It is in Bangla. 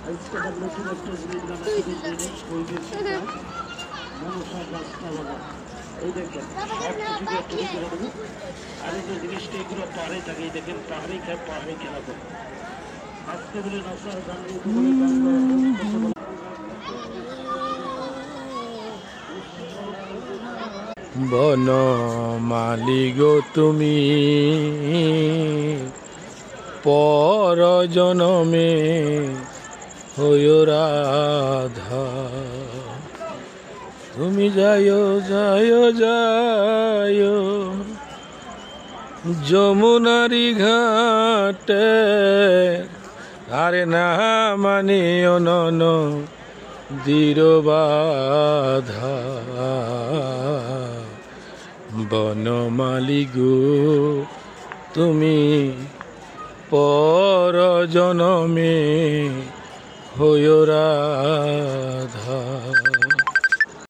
আজকে নতুন একটা জিনিস মনসা গাছটা বাবা এই দেখেন আর এই যে জিনিসটা এগুলো পাহাড়ে থাকে দেখেন পাহাড়ি খায় পাহাড়ি খেলা করে আজকে বলে নসার গান বন মালিগো তুমি পর জনমে হইও রাধা তুমি যাইও যাইও যাইও যমুনারি ঘাটে আরে না মানিও নন দীর বাধা বনমালী গো তুমি পর জনমে হইও রাধা।